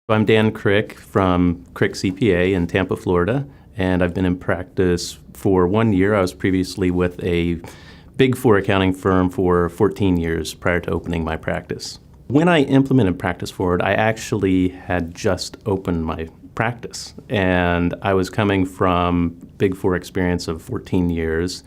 I'm Dan Crick from Crick CPA in Tampa, Florida, and I've been in practice for 1 year. I was previously with a Big Four accounting firm for 14 years prior to opening my practice. When I implemented Practice Forward, I actually had just opened my practice, and I was coming from Big Four experience of 14 years.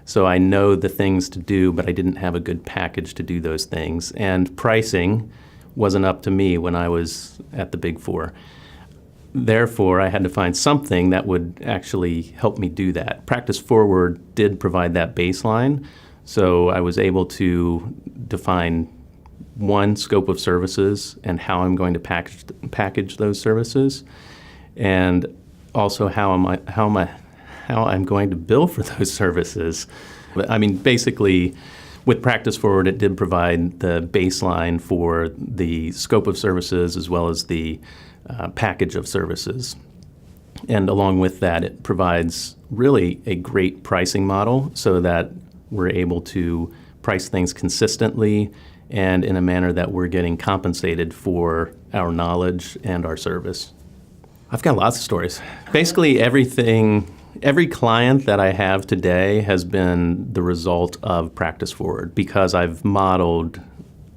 So I know the things to do, but I didn't have a good package to do those things. And pricing wasn't up to me when I was at the Big Four. Therefore, I had to find something that would actually help me do that. Practice Forward did provide that baseline, so I was able to define one scope of services and how I'm going to package those services, and also how I'm going to bill for those services. I mean, basically, with Practice Forward, it did provide the baseline for the scope of services as well as the package of services. And along with that, it provides really a great pricing model so that we're able to price things consistently and in a manner that we're getting compensated for our knowledge and our service. I've got lots of stories. Basically, every client that I have today has been the result of Practice Forward because I've modeled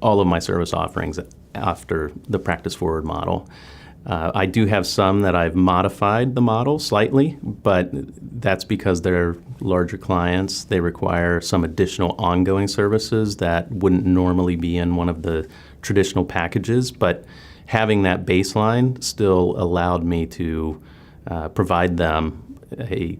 all of my service offerings after the Practice Forward model. I do have some that I've modified the model slightly, but that's because they're larger clients. They require some additional ongoing services that wouldn't normally be in one of the traditional packages, but having that baseline still allowed me to provide them a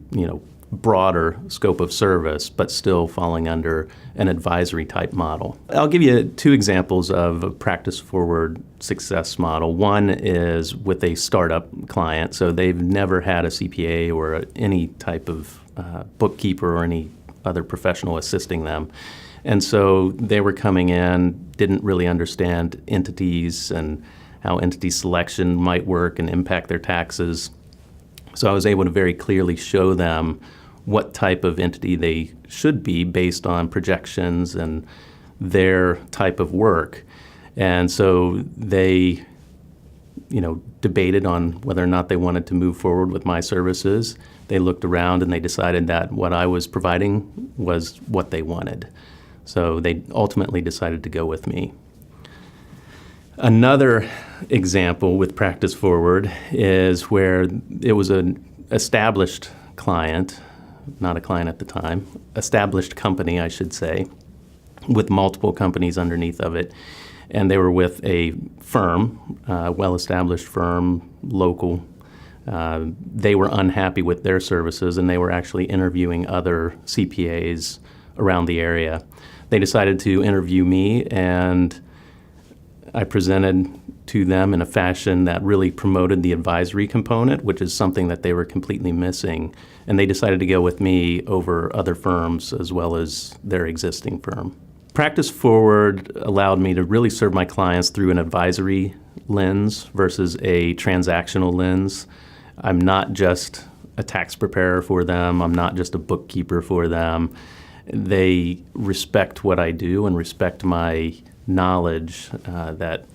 broader scope of service, but still falling under an advisory type model. I'll give you two examples of a Practice Forward success model. One is with a startup client, so they've never had a CPA or any type of bookkeeper or any other professional assisting them. And so they were coming in, didn't really understand entities and how entity selection might work and impact their taxes. So I was able to very clearly show them what type of entity they should be based on projections and their type of work. And so they, debated on whether or not they wanted to move forward with my services. They looked around and they decided that what I was providing was what they wanted. So they ultimately decided to go with me. Another example with Practice Forward is where it was an established client, not a client at the time, established company, I should say, with multiple companies underneath of it. And they were with a firm, well-established firm, local. They were unhappy with their services, and they were actually interviewing other CPAs around the area. They decided to interview me, and I presented to them in a fashion that really promoted the advisory component, which is something that they were completely missing. And they decided to go with me over other firms as well as their existing firm. Practice Forward allowed me to really serve my clients through an advisory lens versus a transactional lens. I'm not just a tax preparer for them. I'm not just a bookkeeper for them. They respect what I do and respect my knowledge that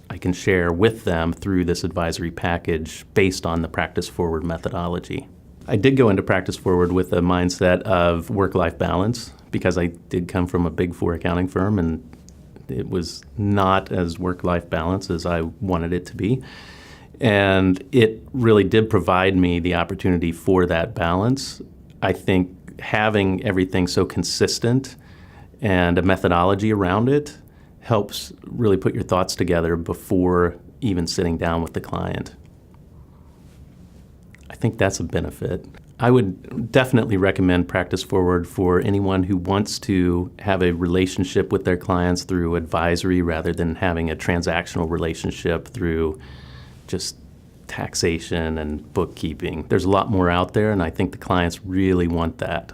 I can share with them through this advisory package based on the Practice Forward methodology. I did go into Practice Forward with a mindset of work-life balance because I did come from a Big Four accounting firm and it was not as work-life balance as I wanted it to be. And it really did provide me the opportunity for that balance. I think having everything so consistent and a methodology around it helps really put your thoughts together before even sitting down with the client. I think that's a benefit. I would definitely recommend Practice Forward for anyone who wants to have a relationship with their clients through advisory rather than having a transactional relationship through just taxation and bookkeeping. There's a lot more out there, and I think the clients really want that.